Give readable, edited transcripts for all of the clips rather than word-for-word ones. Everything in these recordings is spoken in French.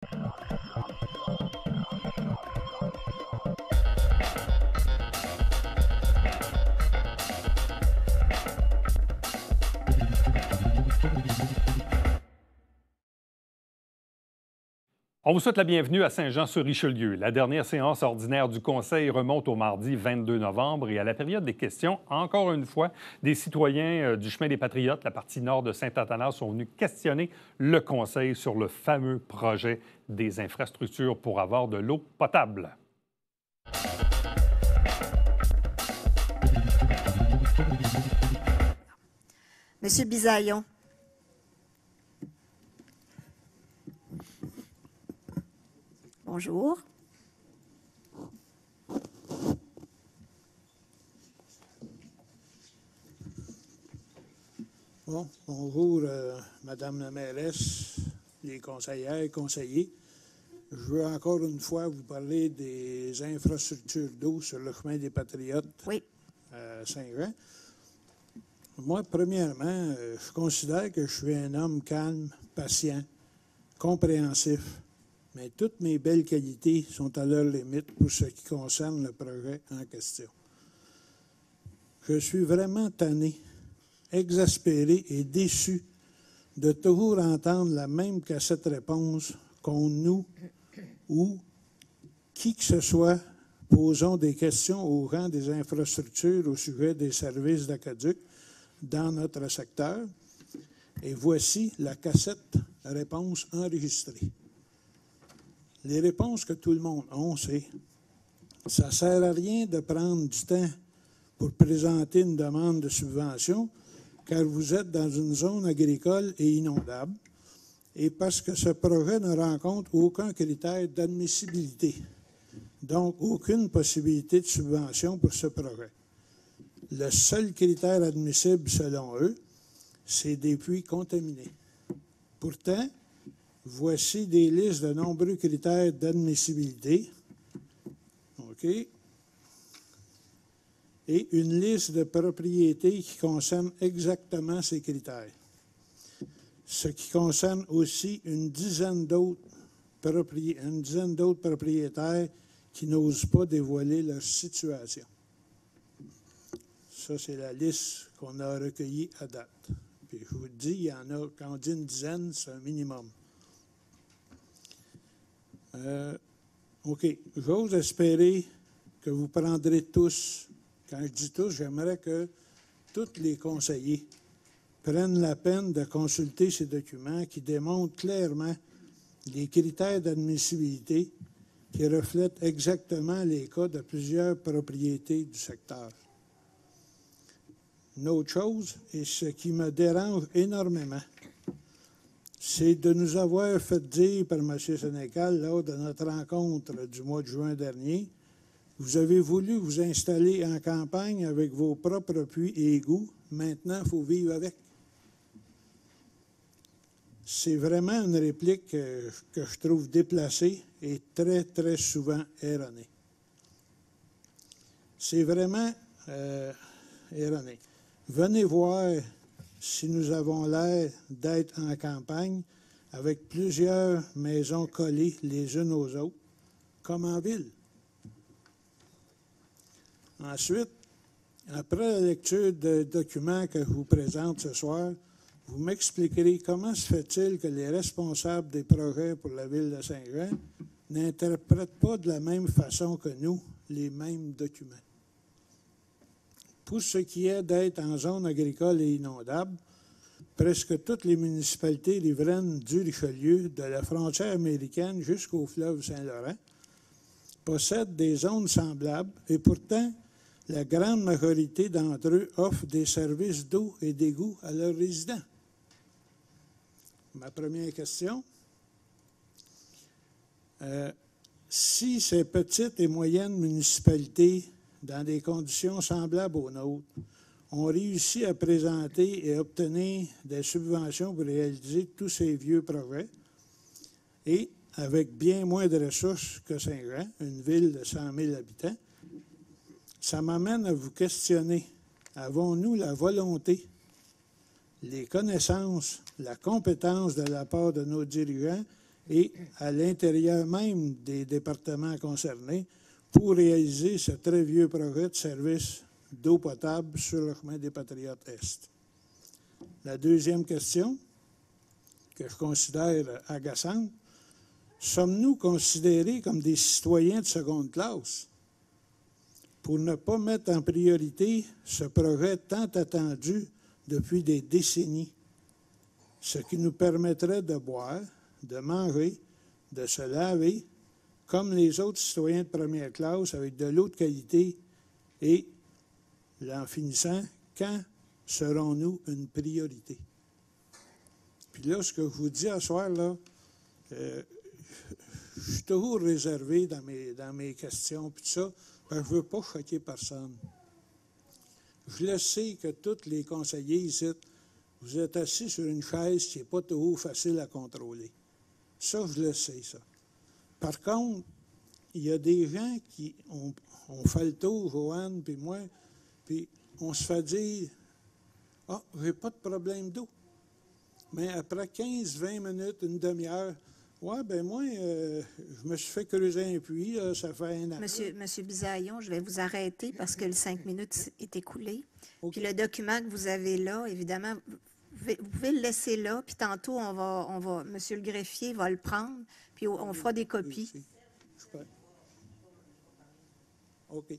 On vous souhaite la bienvenue à Saint-Jean-sur-Richelieu. La dernière séance ordinaire du Conseil remonte au mardi 22 novembre et à la période des questions, encore une fois, des citoyens du Chemin des Patriotes, la partie nord de Saint-Athanas, sont venus questionner le Conseil sur le fameux projet des infrastructures pour avoir de l'eau potable. Monsieur Bisaillon. Bonjour. Bon, bonjour, Madame la mairesse, les conseillères et conseillers. Je veux encore une fois vous parler des infrastructures d'eau sur le chemin des Patriotes à Saint-Jean. Moi, premièrement, je considère que je suis un homme calme, patient, compréhensif. Mais toutes mes belles qualités sont à leur limite pour ce qui concerne le projet en question. Je suis vraiment tanné, exaspéré et déçu de toujours entendre la même cassette réponse contre nous ou qui que ce soit posons des questions au rang des infrastructures au sujet des services d'aqueduc dans notre secteur. Et voici la cassette réponse enregistrée. Les réponses que tout le monde a, c'est « ça ne sert à rien de prendre du temps pour présenter une demande de subvention car vous êtes dans une zone agricole et inondable et parce que ce projet ne rencontre aucun critère d'admissibilité, donc aucune possibilité de subvention pour ce projet. Le seul critère admissible selon eux, c'est des puits contaminés. Pourtant, voici des listes de nombreux critères d'admissibilité. OK. Et une liste de propriétés qui concerne exactement ces critères. Ce qui concerne aussi une dizaine d'autres propriétaires qui n'osent pas dévoiler leur situation. Ça, c'est la liste qu'on a recueillie à date. Puis je vous dis, il y en a, quand on dit une dizaine, c'est un minimum. OK. J'ose espérer que vous prendrez tous, quand je dis tous, j'aimerais que tous les conseillers prennent la peine de consulter ces documents qui démontrent clairement les critères d'admissibilité qui reflètent exactement les cas de plusieurs propriétés du secteur. Une autre chose, et ce qui me dérange énormément, c'est de nous avoir fait dire par M. Sénécal lors de notre rencontre du mois de juin dernier, vous avez voulu vous installer en campagne avec vos propres puits et égouts, maintenant il faut vivre avec. C'est vraiment une réplique que je trouve déplacée et très, très souvent erronée. C'est vraiment erroné. Venez voir si nous avons l'air d'être en campagne avec plusieurs maisons collées les unes aux autres, comme en ville. Ensuite, après la lecture des documents que je vous présente ce soir, vous m'expliquerez comment se fait-il que les responsables des projets pour la ville de Saint-Jean n'interprètent pas de la même façon que nous les mêmes documents. Pour ce qui est d'être en zone agricole et inondable, presque toutes les municipalités riveraines du Richelieu, de la frontière américaine jusqu'au fleuve Saint-Laurent, possèdent des zones semblables et pourtant, la grande majorité d'entre eux offrent des services d'eau et d'égout à leurs résidents. Ma première question, si ces petites et moyennes municipalités, dans des conditions semblables aux nôtres, ont réussi à présenter et obtenir des subventions pour réaliser tous ces vieux projets, et avec bien moins de ressources que Saint-Jean, une ville de 100 000 habitants, ça m'amène à vous questionner. Avons-nous la volonté, les connaissances, la compétence de la part de nos dirigeants et à l'intérieur même des départements concernés pour réaliser ce très vieux projet de service d'eau potable sur le chemin des Patriotes Est. La deuxième question, que je considère agaçante, sommes-nous considérés comme des citoyens de seconde classe pour ne pas mettre en priorité ce projet tant attendu depuis des décennies, ce qui nous permettrait de boire, de manger, de se laver, comme les autres citoyens de première classe, avec de l'eau de qualité, et, en finissant, quand serons-nous une priorité? Puis là, ce que je vous dis ce soir, là, je suis toujours réservé dans mes questions, puis tout ça, parce que je ne veux pas choquer personne. Je le sais que tous les conseillers ici, vous êtes assis sur une chaise qui n'est pas toujours facile à contrôler. Ça, je le sais, ça. Par contre, il y a des gens qui ont fait le tour, Joanne puis moi, puis on se fait dire « Ah, j'ai pas de problème d'eau. » Mais après 15-20 minutes, une demi-heure, « Ouais, ben moi, je me suis fait creuser un puits, là, ça fait un an. » Monsieur Bisaillon, je vais vous arrêter parce que le 5 minutes est écoulé. Okay. Puis le document que vous avez là, évidemment, vous pouvez le laisser là, puis tantôt, on va, monsieur le greffier va le prendre, puis on fera des copies. OK.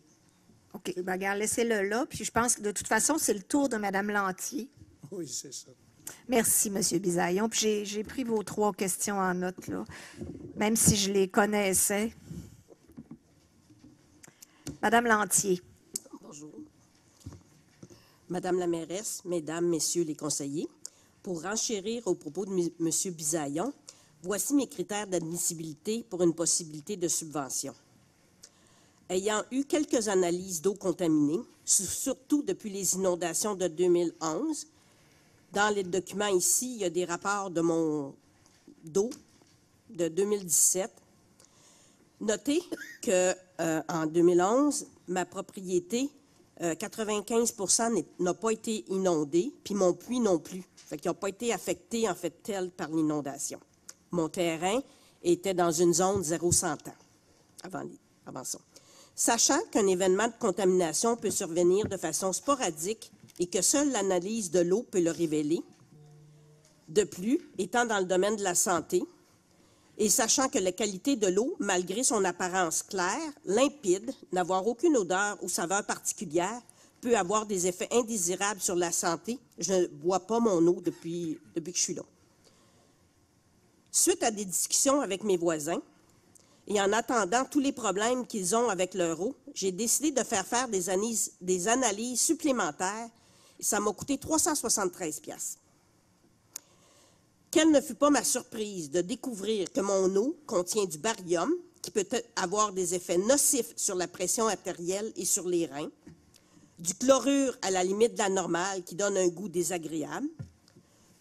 OK. Ben, regarde, laissez-le là, puis je pense que de toute façon, c'est le tour de Mme Lantier. Oui, c'est ça. Merci, M. Bisaillon. Puis j'ai pris vos 3 questions en note, là, même si je les connaissais. Madame Lantier. Bonjour. Madame la mairesse, Mesdames, Messieurs les conseillers, pour renchérir au propos de M. Bisaillon, voici mes critères d'admissibilité pour une possibilité de subvention. Ayant eu quelques analyses d'eau contaminée, surtout depuis les inondations de 2011, dans les documents ici, il y a des rapports de mon d'eau de 2017. Notez qu'en 2011, ma propriété, 95% n'a pas été inondée, puis mon puits non plus. Fait qu'ils n'ont pas été affectés, en fait, tel par l'inondation. Mon terrain était dans une zone 0-100 ans, avant ça. Sachant qu'un événement de contamination peut survenir de façon sporadique et que seule l'analyse de l'eau peut le révéler. De plus, étant dans le domaine de la santé, et sachant que la qualité de l'eau, malgré son apparence claire, limpide, n'avoir aucune odeur ou saveur particulière, peut avoir des effets indésirables sur la santé, je ne bois pas mon eau depuis que je suis là. Suite à des discussions avec mes voisins, et en attendant tous les problèmes qu'ils ont avec leur eau, j'ai décidé de faire des analyses supplémentaires. Ça m'a coûté 373 $. Quelle ne fut pas ma surprise de découvrir que mon eau contient du barium, qui peut avoir des effets nocifs sur la pression artérielle et sur les reins, du chlorure à la limite de la normale, qui donne un goût désagréable,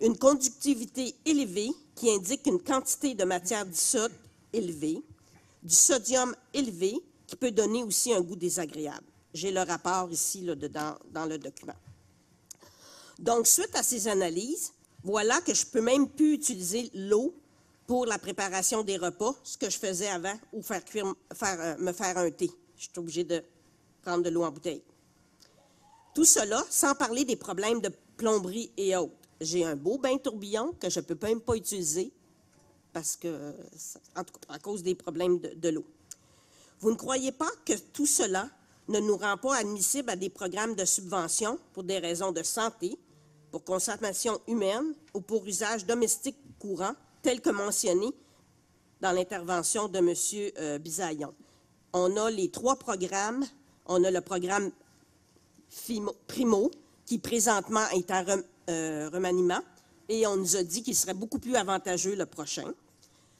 une conductivité élevée, qui indique une quantité de matière dissoute élevée, du sodium élevé, qui peut donner aussi un goût désagréable. J'ai le rapport ici là, dans le document. Donc, suite à ces analyses, voilà que je ne peux même plus utiliser l'eau pour la préparation des repas, ce que je faisais avant, ou me faire un thé. Je suis obligée de prendre de l'eau en bouteille. Tout cela, sans parler des problèmes de plomberie et autres. J'ai un beau bain tourbillon que je ne peux même pas utiliser parce que, en tout cas, à cause des problèmes de l'eau. Vous ne croyez pas que tout cela ne nous rend pas admissibles à des programmes de subvention pour des raisons de santé, pour consommation humaine ou pour usage domestique courant, tel que mentionné dans l'intervention de M. Bisaillon. On a les 3 programmes. On a le programme Primo, qui présentement est en remaniement, et on nous a dit qu'il serait beaucoup plus avantageux le prochain.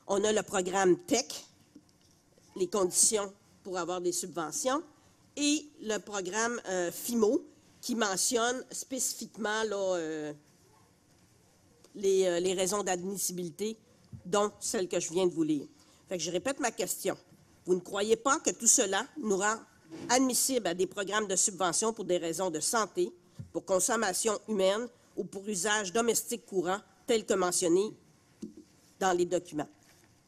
On a le programme TEC, les conditions pour avoir des subventions, et le programme FIMO, qui mentionne spécifiquement là, les raisons d'admissibilité, dont celle que je viens de vous lire. Fait que je répète ma question. Vous ne croyez pas que tout cela nous rend admissibles à des programmes de subvention pour des raisons de santé, pour consommation humaine ou pour usage domestique courant, tel que mentionné dans les documents?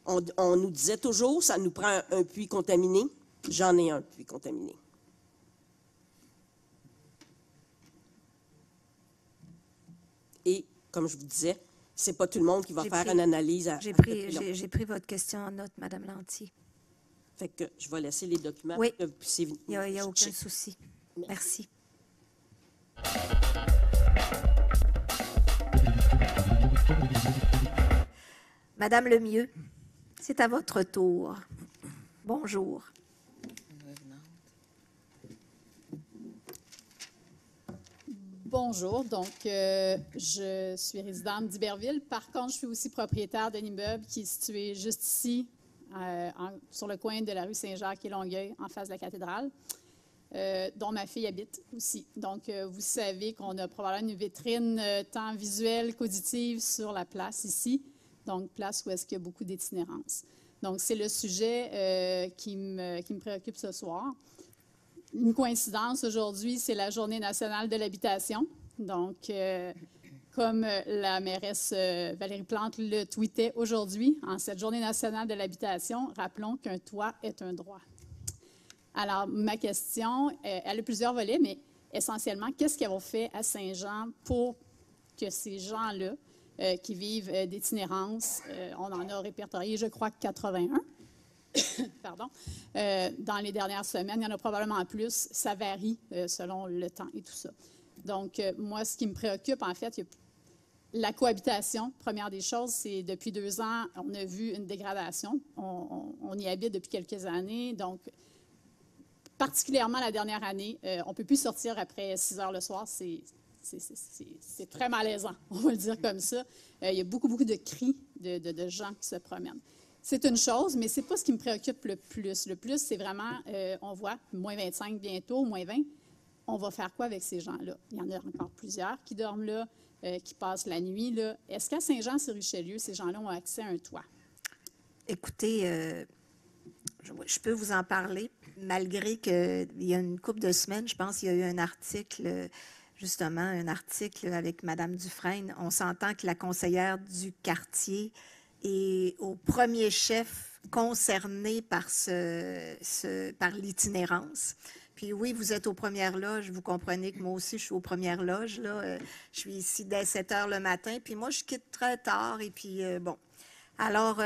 On nous disait toujours, ça nous prend un puits contaminé. J'en ai un puits contaminé. Et, comme je vous disais, c'est pas tout le monde qui va faire une analyse à J'ai pris votre question en note, Mme Lanty. Fait que je vais laisser les documents Oui. pour que vous puissiez... Il n'y a aucun souci. Merci. Madame Lemieux, c'est à votre tour. Bonjour. Bonjour, donc je suis résidente d'Iberville. Par contre, je suis aussi propriétaire d'un immeuble qui est situé juste ici, sur le coin de la rue Saint-Jacques et Longueuil, en face de la cathédrale, dont ma fille habite aussi. Donc, vous savez qu'on a probablement une vitrine tant visuelle qu'auditive sur la place ici, donc place où est-ce qu'il y a beaucoup d'itinérance. Donc, c'est le sujet qui me préoccupe ce soir. Une coïncidence, aujourd'hui, c'est la Journée nationale de l'habitation. Donc, comme la mairesse Valérie Plante le tweetait aujourd'hui, en cette Journée nationale de l'habitation, rappelons qu'un toit est un droit. Alors, ma question, elle a plusieurs volets, mais essentiellement, qu'est-ce qu'ils ont fait à Saint-Jean pour que ces gens-là qui vivent d'itinérance, on en a répertorié, je crois, 81, pardon, dans les dernières semaines. Il y en a probablement plus. Ça varie selon le temps et tout ça. Donc, moi, ce qui me préoccupe, en fait, la cohabitation. Première des choses, c'est depuis 2 ans, on a vu une dégradation. On y habite depuis quelques années. Donc, particulièrement la dernière année, on ne peut plus sortir après 6 heures le soir. C'est très malaisant, on va le dire comme ça. Il y a beaucoup de cris de gens qui se promènent. C'est une chose, mais ce n'est pas ce qui me préoccupe le plus. Le plus, c'est vraiment, on voit, moins 25 bientôt, moins 20. On va faire quoi avec ces gens-là? Il y en a encore plusieurs qui dorment là, qui passent la nuit là. Est-ce qu'à Saint-Jean-sur-Richelieu, ces gens-là ont accès à un toit? Écoutez, je peux vous en parler, malgré qu'il y a une couple de semaines, je pense qu'il y a eu un article, justement, un article avec Mme Dufresne. On s'entend que la conseillère du quartier est au premier chef concerné par par l'itinérance. Puis oui, vous êtes aux premières loges, vous comprenez que moi aussi, je suis aux premières loges. Là. Je suis ici dès 7 heures le matin, puis moi, je quitte très tard. Et puis, bon. Alors,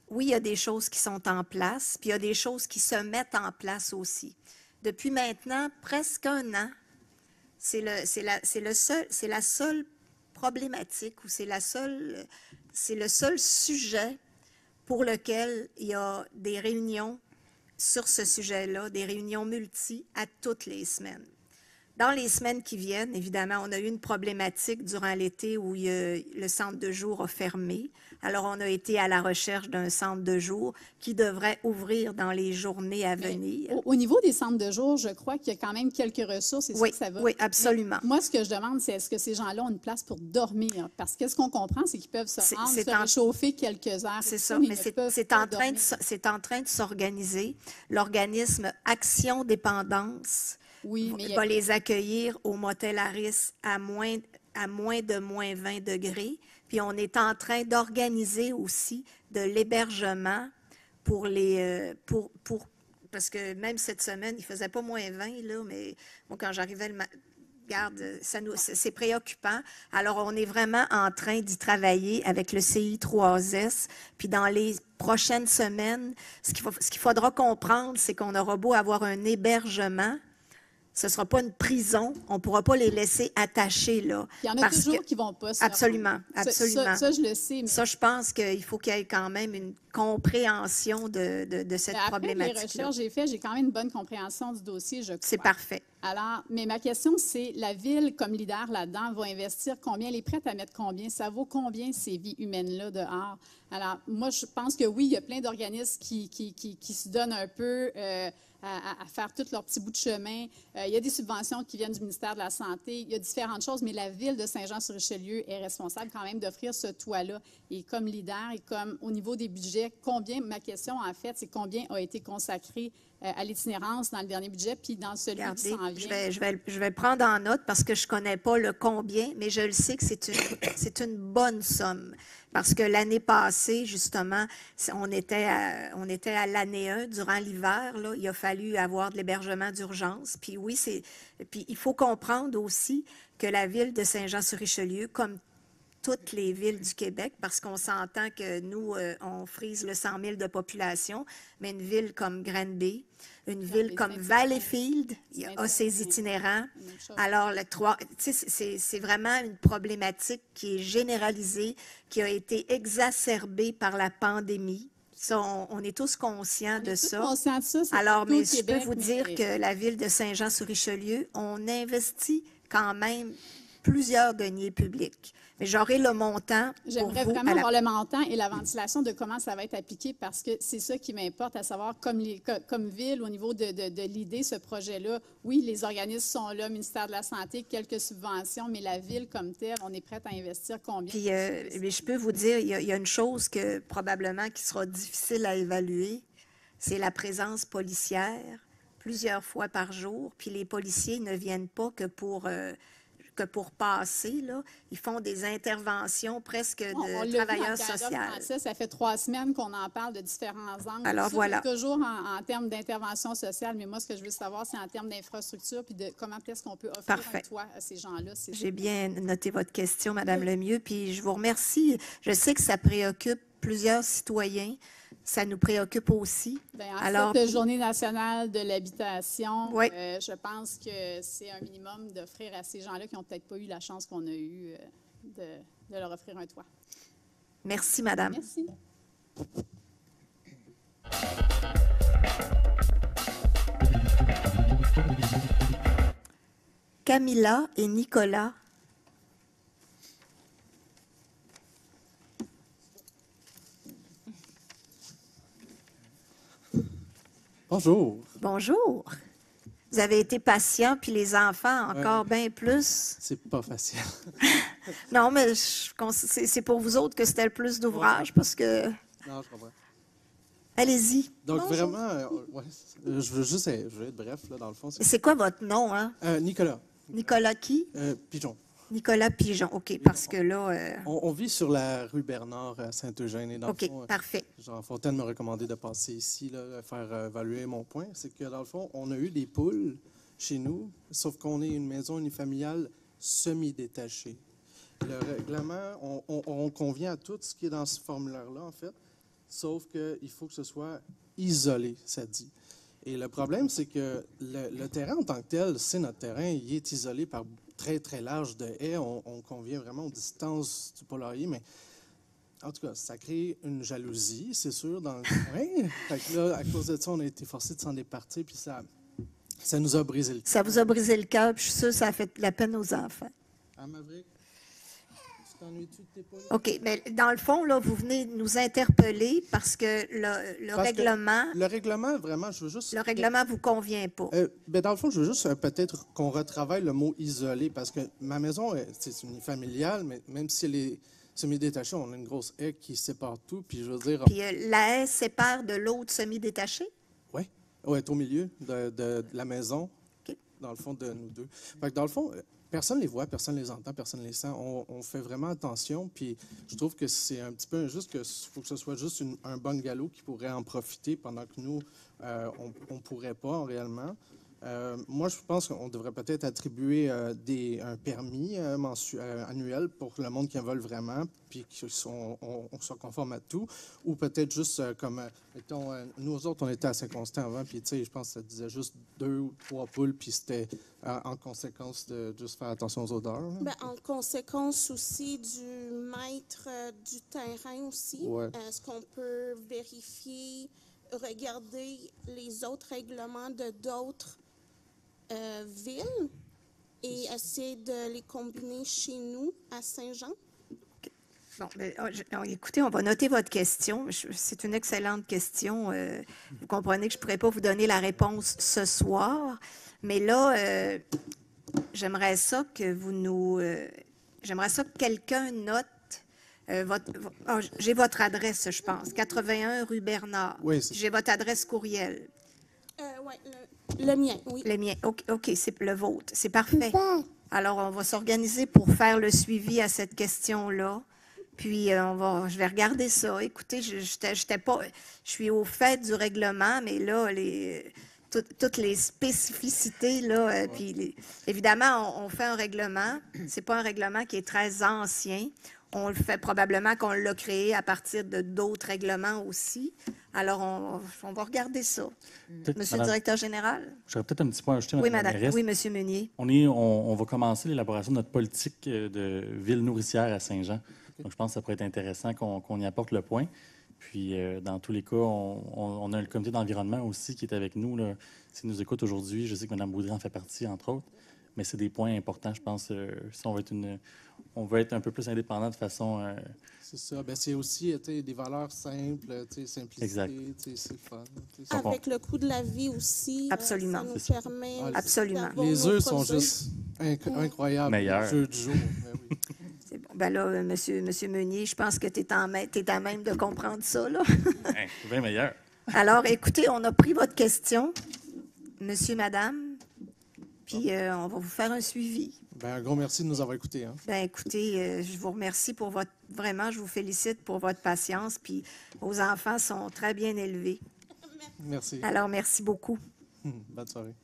oui, il y a des choses qui sont en place, puis il y a des choses qui se mettent en place aussi. Depuis maintenant presque 1 an, c'est la seule problématique ou c'est le seul sujet pour lequel il y a des réunions sur ce sujet-là, des réunions multi à toutes les semaines. Dans les semaines qui viennent, évidemment, on a eu une problématique durant l'été où le centre de jour a fermé. Alors, on a été à la recherche d'un centre de jour qui devrait ouvrir dans les journées à venir. Au niveau des centres de jour, je crois qu'il y a quand même quelques ressources. Oui, ça va. Oui, absolument. Mais moi, ce que je demande, c'est est-ce que ces gens-là ont une place pour dormir? Parce que ce qu'on comprend, c'est qu'ils peuvent se rendre, se réchauffer quelques heures. C'est ça, mais c'est en train de s'organiser. L'organisme Action Dépendance va les accueillir au motel Harris à moins de moins 20 degrés. Puis on est en train d'organiser aussi de l'hébergement pour parce que même cette semaine, il ne faisait pas moins 20, là, mais moi, quand j'arrivais regarde, c'est préoccupant. Alors, on est vraiment en train d'y travailler avec le CI3S. Puis dans les prochaines semaines, ce qu'il faudra comprendre, c'est qu'on aura beau avoir un hébergement, ce ne sera pas une prison. On ne pourra pas les laisser attachés là. Il y en a toujours qui ne vont pas. Absolument, absolument. Ça, je le sais. Mais... Ça, je pense qu'il faut qu'il y ait quand même une compréhension de cette problématique. Après les recherches que j'ai faites, j'ai quand même une bonne compréhension du dossier, je crois. C'est parfait. Alors, mais ma question, c'est, la Ville, comme leader là-dedans, va investir combien? Elle est prête à mettre combien? Ça vaut combien, ces vies humaines-là, dehors? Alors, moi, je pense que oui, il y a plein d'organismes qui se donnent un peu à faire tout leur petit bout de chemin. Il y a des subventions qui viennent du ministère de la Santé. Il y a différentes choses, mais la Ville de Saint-Jean-sur-Richelieu est responsable quand même d'offrir ce toit-là. Et comme leader et comme au niveau des budgets, ma question, en fait, c'est combien a été consacré à l'itinérance dans le dernier budget, puis dans celui qui s'en vient. combien? Je vais prendre en note parce que je ne connais pas le combien, mais je le sais que c'est une bonne somme. Parce que l'année passée, justement, on était à l'année 1 durant l'hiver. Là, il a fallu avoir de l'hébergement d'urgence. Puis oui, puis il faut comprendre aussi que la ville de Saint-Jean-sur-Richelieu, comme toutes les villes du Québec, parce qu'on s'entend que nous, on frise le 100 000 de population, mais une ville comme Granby, une ville comme Valleyfield, il a ses itinérants. Alors, c'est vraiment une problématique qui est généralisée, qui a été exacerbée par la pandémie. Ça, on est tous conscients de ça. Conscients de ça, c'est alors, tout le mais je peux Québec, vous dire que la ville de Saint-Jean-sur-Richelieu, on investit quand même plusieurs deniers publics. Mais j'aurai le montant pour J'aimerais vous. vraiment avoir le montant et la ventilation de comment ça va être appliqué parce que c'est ça qui m'importe, à savoir, comme ville, au niveau de l'idée, ce projet-là, oui, les organismes sont là, ministère de la Santé, quelques subventions, mais la ville comme telle, on est prête à investir combien? Puis, mais je peux vous dire, il y a une chose que probablement qui sera difficile à évaluer, c'est la présence policière plusieurs fois par jour. Puis les policiers ne viennent pas que pour passer, là. Ils font des interventions presque de travailleurs sociaux. Ça fait 3 semaines qu'on en parle de différents angles. Alors, voilà. Toujours en termes d'intervention sociale, mais moi, ce que je veux savoir, c'est en termes d'infrastructure puis de comment est-ce qu'on peut offrir un toit à ces gens-là. J'ai bien noté votre question, Madame Lemieux, puis je vous remercie. Je sais que ça préoccupe plusieurs citoyens. Ça nous préoccupe aussi. Bien, en cette Journée nationale de l'habitation, oui. Je pense que c'est un minimum d'offrir à ces gens-là qui n'ont peut-être pas eu la chance qu'on a eue de leur offrir un toit. Merci, Madame. Merci. Camilla et Nicolas. Bonjour. Bonjour. Vous avez été patient, puis les enfants encore bien plus. C'est pas facile. Non, mais c'est pour vous autres que c'était le plus d'ouvrage, parce que... Non, je comprends. Allez-y. Donc, vraiment, je veux être bref, là, dans le fond. C'est quoi votre nom, hein? Nicolas. Nicolas qui? Pigeon. Nicolas Pigeon, OK, parce que là... On vit sur la rue Bernard à Saint-Eugène. Et dans OK, le fond, parfait. Jean Fontaine m'a recommandé de passer ici, là, faire évaluer mon point. C'est que, dans le fond, on a eu des poules chez nous, sauf qu'on est une maison unifamiliale semi-détachée. Le règlement, on convient à tout ce qui est dans ce formulaire-là, en fait, sauf qu'il faut que ce soit isolé, ça dit. Et le problème, c'est que le terrain en tant que tel, c'est notre terrain, il est isolé par très, très large de haies. On convient vraiment aux distances du poulailler, mais en tout cas, ça crée une jalousie, c'est sûr, dans le coin. Fait que là, à cause de ça, on a été forcé de s'en départir, puis ça nous a brisé le cœur. Ça vous a brisé le cœur, puis je suis sûre que ça a fait de la peine aux enfants. Ah, Maverick, tu t'ennuies-tu de tes poules? OK, mais dans le fond, là, vous venez nous interpeller parce que le règlement... Le règlement, vraiment, je veux juste... Le règlement ne vous convient pas. Dans le fond, je veux juste peut-être qu'on retravaille le mot « isolé », parce que ma maison, c'est une familiale, mais même si elle est semi-détachée, on a une grosse haie qui sépare tout, puis je veux dire... Puis la haie sépare de l'autre semi-détachée? Oui, elle est au milieu de la maison, OK. Dans le fond, de nous deux. Fait que dans le fond... Personne ne les voit, personne ne les entend, personne ne les sent. On fait vraiment attention. Puis je trouve que c'est un petit peu injuste qu'il faut que ce soit juste un bungalow qui pourrait en profiter pendant que nous, on ne pourrait pas réellement. Moi, je pense qu'on devrait peut-être attribuer un permis annuel pour le monde qui en veulent vraiment, puis qu'on soit conforme à tout. Ou peut-être juste mettons, nous autres, on était assez constants avant, puis tu sais, je pense que ça disait juste 2 ou 3 poules, puis c'était en conséquence de juste faire attention aux odeurs. Bien, en conséquence aussi du maître du terrain aussi. Ouais. Est-ce qu'on peut vérifier, regarder les autres règlements de d'autres villes et essayer de les combiner chez nous, à Saint-Jean? Bon, écoutez, on va noter votre question. C'est une excellente question. Vous comprenez que je ne pourrais pas vous donner la réponse ce soir, mais là, j'aimerais ça que j'aimerais ça que quelqu'un note j'ai votre adresse, je pense, 81 rue Bernard. Oui, j'ai votre adresse courriel. Oui, le mien, oui. Le mien. OK, c'est le vôtre. C'est parfait. Alors, on va s'organiser pour faire le suivi à cette question-là. Puis, je vais regarder ça. Écoutez, je suis au fait du règlement, mais là, toutes les spécificités, là, évidemment, on fait un règlement. C'est pas un règlement qui est très ancien. On le fait probablement qu'on l'a créé à partir de d'autres règlements aussi. Alors, on va regarder ça. Monsieur le directeur général? J'aurais peut-être un petit point à ajouter. Oui, madame. Oui, monsieur Meunier. On va commencer l'élaboration de notre politique de ville nourricière à Saint-Jean. Donc, je pense que ça pourrait être intéressant qu'on y apporte le point. Puis, dans tous les cas, on a le comité d'environnement aussi qui est avec nous. Là. S'il nous écoute aujourd'hui, je sais que Mme Baudry en fait partie, entre autres. Mais c'est des points importants, je pense. Si on veut être un peu plus indépendant de façon... C'est ça. Ben, c'est aussi des valeurs simples, simplicité, c'est le fun. Avec le coût de la vie aussi, absolument. Ça nous permet... Absolument. Les œufs sont juste incroyables. Meilleurs. Jeu du jour. Ben oui. C'est bon. Ben là, monsieur Meunier, je pense que tu es à même de comprendre ça, là. C'est bien meilleur. Alors, écoutez, on a pris votre question, monsieur, madame, puis on va vous faire un suivi. Ben, un gros merci de nous avoir écoutés. Hein. Ben, écoutez, je vous remercie pour vraiment, je vous félicite pour votre patience, puis vos enfants sont très bien élevés. Merci. Alors, merci beaucoup. Bonne soirée.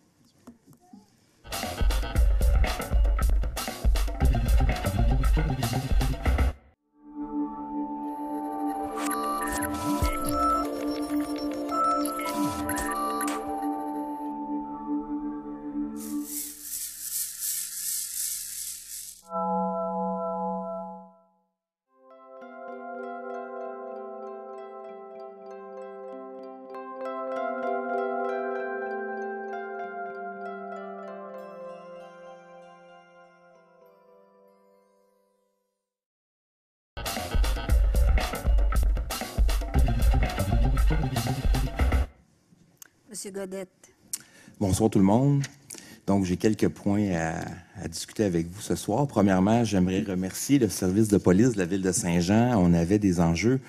Monsieur Godette. Bonsoir tout le monde. Donc, j'ai quelques points à discuter avec vous ce soir. Premièrement, j'aimerais remercier le service de police de la ville de Saint-Jean. On avait des enjeux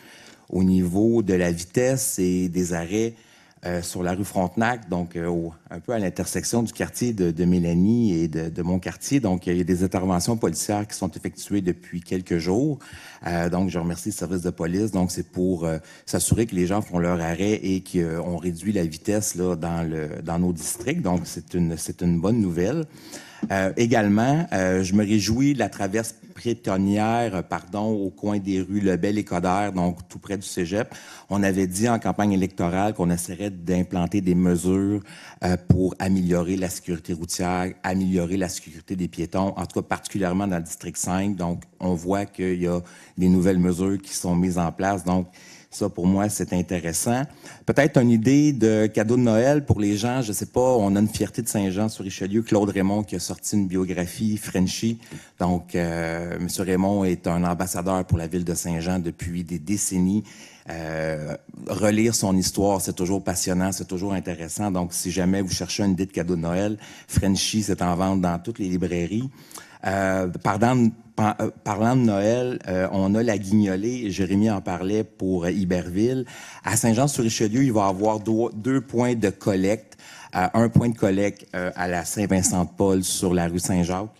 au niveau de la vitesse et des arrêts sur la rue Frontenac, donc un peu à l'intersection du quartier de Mélanie et de mon quartier. Donc, il y a des interventions policières qui sont effectuées depuis quelques jours. Donc, je remercie le service de police. Donc, c'est pour s'assurer que les gens font leur arrêt et qu'on réduit la vitesse là, dans nos districts. Donc, c'est une bonne nouvelle. Également, je me réjouis de la traverse piétonnière, au coin des rues Lebel et Coderre, donc tout près du cégep. On avait dit en campagne électorale qu'on essaierait d'implanter des mesures pour améliorer la sécurité routière, améliorer la sécurité des piétons, en tout cas particulièrement dans le district 5. Donc, on voit qu'il y a des nouvelles mesures qui sont mises en place. Donc, ça, pour moi, c'est intéressant. Peut-être une idée de cadeau de Noël pour les gens. Je sais pas, on a une fierté de Saint-Jean-sur-Richelieu, Claude Raymond, qui a sorti une biographie, Frenchie. Donc, M. Raymond est un ambassadeur pour la ville de Saint-Jean depuis des décennies. Relire son histoire, c'est toujours passionnant, c'est toujours intéressant. Donc, si jamais vous cherchez une idée de cadeau de Noël, Frenchie, c'est en vente dans toutes les librairies. Parlant de Noël, on a la guignolée, Jérémy en parlait pour Iberville. À Saint-Jean-sur-Richelieu, il va y avoir deux points de collecte. Un point de collecte à la Saint-Vincent-de-Paul sur la rue Saint-Jacques,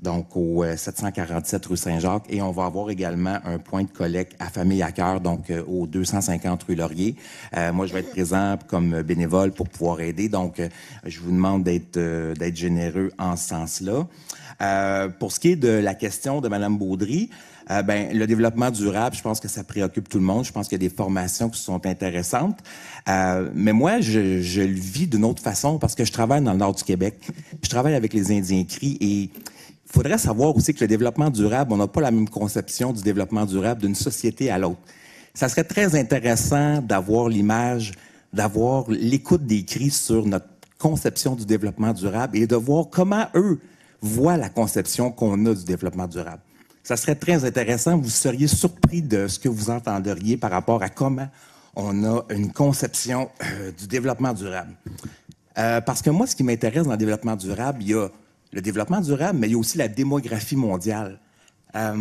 donc au 747 rue Saint-Jacques. Et on va avoir également un point de collecte à Famille à cœur, donc au 250 rue Laurier. Moi, je vais être présent comme bénévole pour pouvoir aider. Donc, je vous demande d'être généreux en ce sens-là. Pour ce qui est de la question de Mme Baudry, le développement durable, je pense que ça préoccupe tout le monde. Je pense qu'il y a des formations qui sont intéressantes. Mais moi, je le vis d'une autre façon parce que je travaille dans le nord du Québec. Je travaille avec les Indiens Cris et il faudrait savoir aussi que le développement durable, on n'a pas la même conception du développement durable d'une société à l'autre. Ça serait très intéressant d'avoir l'image, d'avoir l'écoute des Cris sur notre conception du développement durable et de voir comment eux voient la conception qu'on a du développement durable. Ça serait très intéressant. Vous seriez surpris de ce que vous entendriez par rapport à comment on a une conception du développement durable. Parce que moi, ce qui m'intéresse dans le développement durable, il y a le développement durable, mais il y a aussi la démographie mondiale. Quand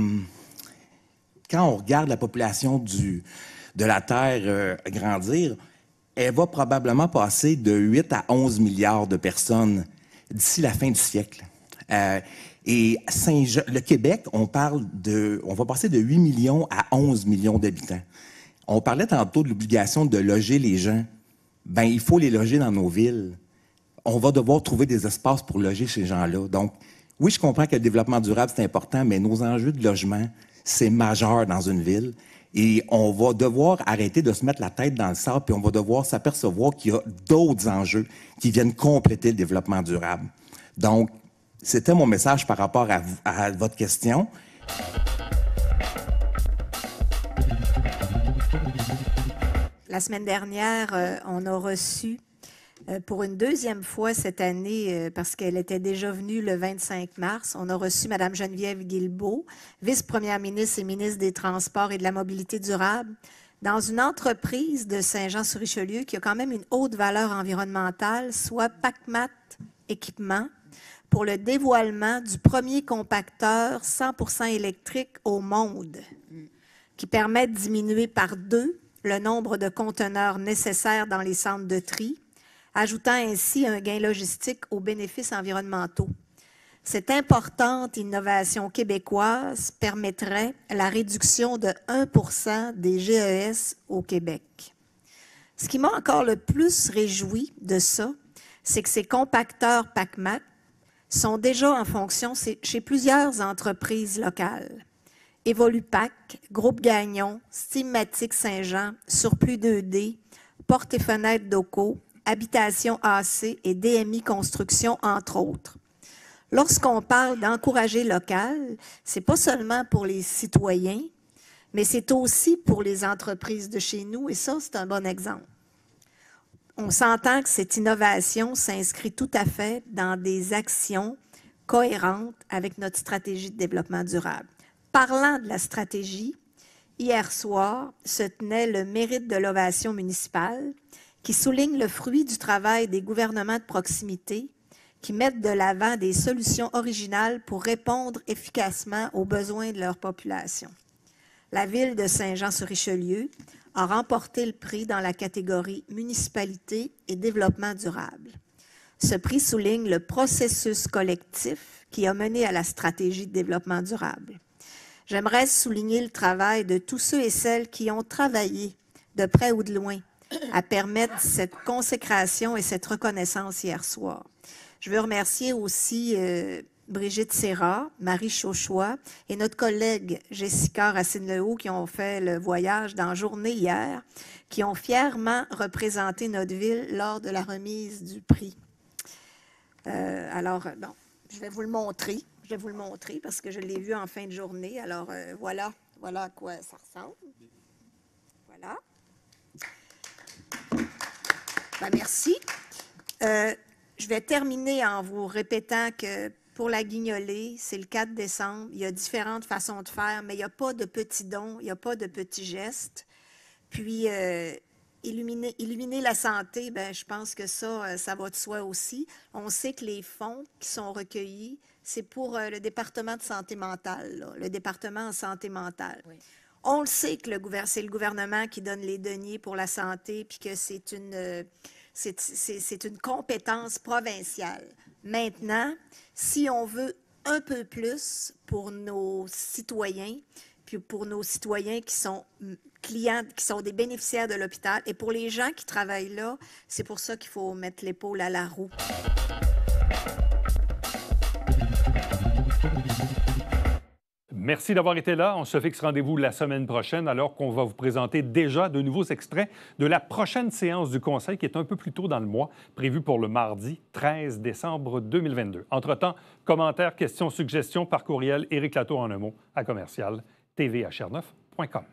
on regarde la population de la Terre grandir, elle va probablement passer de 8 à 11 milliards de personnes d'ici la fin du siècle. Et le Québec, on va passer de 8 millions à 11 millions d'habitants. On parlait tantôt de l'obligation de loger les gens. Ben, il faut les loger dans nos villes. On va devoir trouver des espaces pour loger ces gens-là. Donc, oui, je comprends que le développement durable, c'est important, mais nos enjeux de logement, c'est majeur dans une ville. Et on va devoir arrêter de se mettre la tête dans le sable, puis on va devoir s'apercevoir qu'il y a d'autres enjeux qui viennent compléter le développement durable. Donc, c'était mon message par rapport à votre question. La semaine dernière, on a reçu, pour une deuxième fois cette année, parce qu'elle était déjà venue le 25 mars, on a reçu Mme Geneviève Guilbeault, vice-première ministre et ministre des Transports et de la Mobilité durable, dans une entreprise de Saint-Jean-sur-Richelieu qui a quand même une haute valeur environnementale, soit PACMAT Équipement, pour le dévoilement du premier compacteur 100% électrique au monde, qui permet de diminuer par 2 le nombre de conteneurs nécessaires dans les centres de tri, ajoutant ainsi un gain logistique aux bénéfices environnementaux. Cette importante innovation québécoise permettrait la réduction de 1% des GES au Québec. Ce qui m'a encore le plus réjoui de ça, c'est que ces compacteurs PACMAT sont déjà en fonction chez plusieurs entreprises locales. Evolupac, Groupe Gagnon, Steamatic Saint-Jean, Surplus 2D, Portes et Fenêtres Doco, Habitation AC et DMI Construction, entre autres. Lorsqu'on parle d'encourager local, c'est pas seulement pour les citoyens, mais c'est aussi pour les entreprises de chez nous, et ça, c'est un bon exemple. On s'entend que cette innovation s'inscrit tout à fait dans des actions cohérentes avec notre stratégie de développement durable. Parlant de la stratégie, hier soir se tenait le mérite de l'ovation municipale qui souligne le fruit du travail des gouvernements de proximité qui mettent de l'avant des solutions originales pour répondre efficacement aux besoins de leur population. La ville de Saint-Jean-sur-Richelieu a remporté le prix dans la catégorie Municipalité et développement durable. Ce prix souligne le processus collectif qui a mené à la stratégie de développement durable. J'aimerais souligner le travail de tous ceux et celles qui ont travaillé, de près ou de loin, à permettre cette consécration et cette reconnaissance hier soir. Je veux remercier aussi Brigitte Serra, Marie Chauchois et notre collègue Jessica Racine-Lehaut qui ont fait le voyage dans la journée hier, qui ont fièrement représenté notre ville lors de la remise du prix. Alors, je vais vous le montrer. Je vais vous le montrer parce que je l'ai vu en fin de journée. Alors, voilà à quoi ça ressemble. Voilà. Ben, merci. Je vais terminer en vous répétant que pour la guignolée, c'est le 4 décembre. Il y a différentes façons de faire, mais il n'y a pas de petits dons, il n'y a pas de petits gestes. Puis, illuminer la santé, ben, je pense que ça va de soi aussi. On sait que les fonds qui sont recueillis, c'est pour le département de santé mentale, là, le département en santé mentale. Oui. On le sait que c'est le gouvernement qui donne les deniers pour la santé, puis que c'est une compétence provinciale. Maintenant, si on veut un peu plus pour nos citoyens, puis pour nos citoyens qui sont clients, qui sont des bénéficiaires de l'hôpital, et pour les gens qui travaillent là, c'est pour ça qu'il faut mettre l'épaule à la roue. Merci d'avoir été là. On se fixe rendez-vous la semaine prochaine alors qu'on va vous présenter déjà de nouveaux extraits de la prochaine séance du Conseil qui est un peu plus tôt dans le mois, prévue pour le mardi 13 décembre 2022. Entre-temps, commentaires, questions, suggestions par courriel Éric Latour en un mot à commercial tvhr9.com.